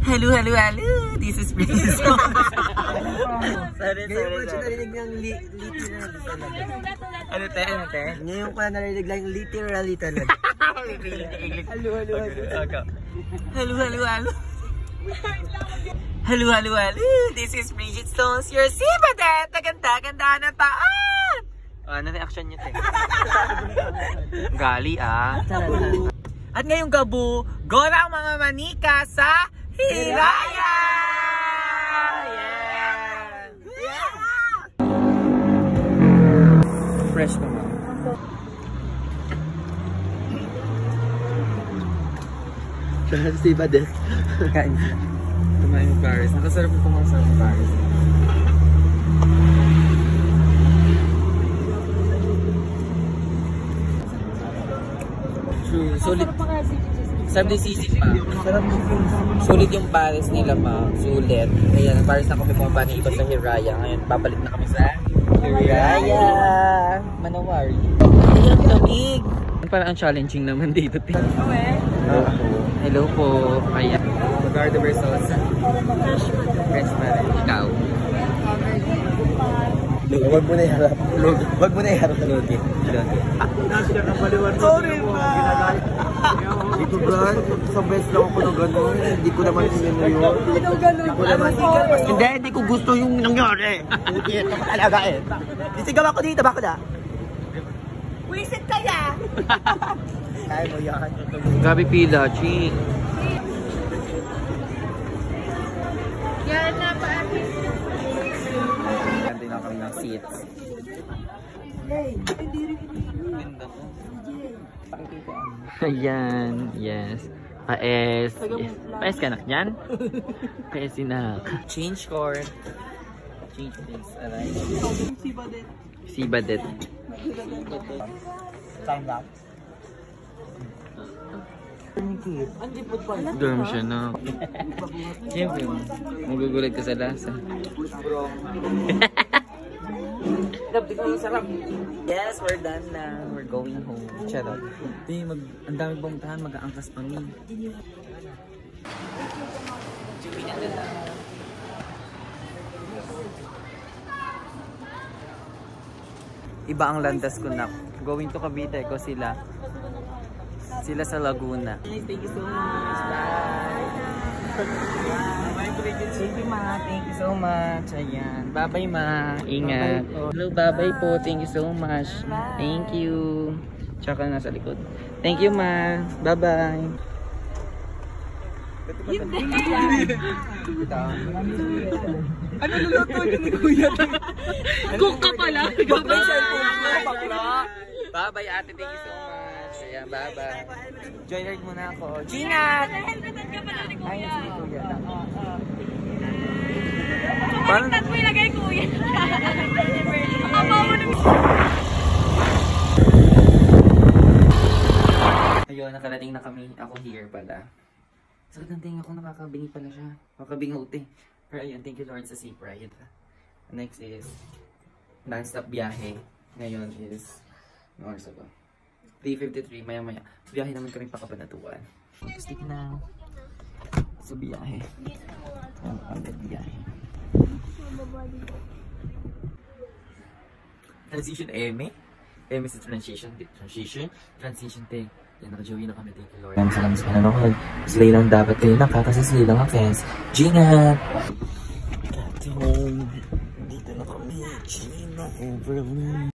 Hello. This is Princess. Ngayon ko siya narinig ng literal talaga. Ano te? Ngayon ko na narinig lang literally talaga. Hello. This is Bridget Stones, your Sibadet. Ganda ng paan. Ano reaction niyo te? Gali At ngayong gabu, gora ang mga manika sa Hiraya! Yeah! Fresh pa nga. Saan si Badet? Kain sila. Kumain ng Paris. Nakasarap yung pumasarap ng Paris. Sulit. Sarap din sisig pa. Sulit yung Paris nila ma. Sulit. Ayan, ang Paris na kami pumapa ng iba sa Hiraya. Ngayon, babalik na kami sa Hiraya. Manawari. Ayan, lamig. Parang ang challenging naman dito. Hello po. Ayan. Magard versus Freshman. Ikaw. Huwag mo na iharap. Huwag mo na iharap na Logi. Sorry ba? Hindi ko gan. Sa best lang ako ng gano'n. Hindi ko naman sinino yun. Hindi ko gusto yung nangyari. Hindi ito talaga eh. Sisigaw ako dito. Bako na. Wisit kaya. Kaya mo yan. Gabi pila, Chi. Yan na pa. Ganda na kami ng seats. Ayan, yes. Paes. Paes ka na yan? Paes na. Change cord. Change this. Alright. Sibadet. Time lang. Dorm siya na. Siyempre, magugulat ka sa lasa. Yes, we're done na. We're going home. Charot. Ang dami pumuntahan, mag-aangkas pa rin. Iba ang landas ko na. Going to Cavite ko sila. Sila sa Laguna. Thank you so much. Bye. Thank you ma. Thank you so much. Ayan. Bye-bye ma. Ingat. Hello, bye-bye po. Thank you so much. Thank you. Tsaka nasa likod. Thank you ma. Bye-bye. Ano luluto ni Kuya? Cook ka pala. Bye-bye ate. Thank you so much. Ayan, bye-bye. Joyride muna ako. Gina! Helmetan ka pala ni Kuya. Ay, Kuya. Baliktad mo ilagay Kuya. Akabaw mo na. Ayun, nakarating na kami. Ako here pala. Sakit ng tinga ko, nakakabingi pala siya. Nakakabingot eh. Pero ayun, thank you Lord sa Sea Pride. Next is non-stop biyahe. Ngayon is ano oras ba? 3:53, maya-maya. Biyahe naman kami pa Kabanatuan. Stick na sa biyahe. Ang agad biyahe. Transition Eme. Eme sa transition. Transition te. Yan, naka-join na kami. Thank you Lord. Salamat sa panonood. Slay lang dapat kayo nakakasaslay lang ang fans. Gina! Got home. Dito na kami. Gina over me.